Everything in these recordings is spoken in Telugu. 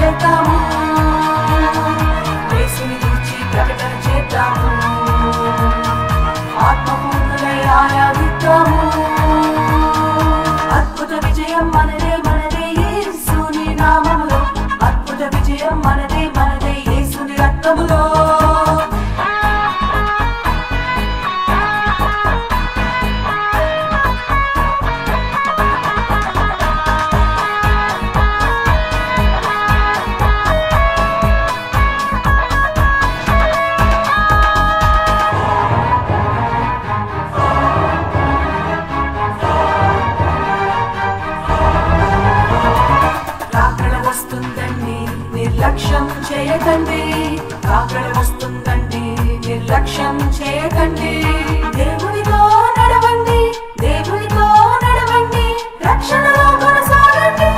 చేద్దాము, యేసుని గూర్చి ప్రకటన చేద్దాము, ఆత్మపూర్ణులై ఆరాధిద్దాము. అద్భుత విజయం మనదే మనదే యేసుని నామములో, అద్భుత విజయం మనదే మనదే యేసుని రక్తములో. నిర్లక్ష్యం చేయకండి, రాకడ వస్తుందండి, నిర్లక్ష్యం చేయకండి. దేవునితో నడవండి, దేవునితో నడవండి, రక్షణలో కొనసాగండి.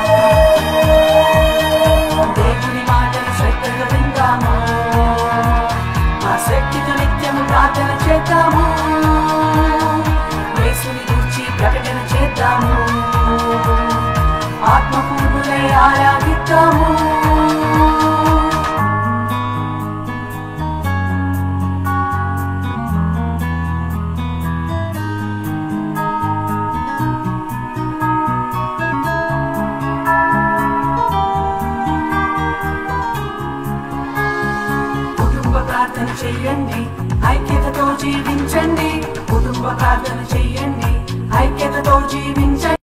దేవుని మాటలు శ్రద్ధగా విందాము, ఆ శక్తితో నిత్యము ప్రార్థన చేద్దాము, యేసుని గూర్చి ప్రకటన చేద్దాము, ఆత్మపూర్ణులై ఆరాధిద్దాము. ప్రార్థన చెయ్యండి, ఐక్యతతో జీవించండి, కుటుంబ ప్రార్థన చెయ్యండి, ఐక్యతతో జీవించండి.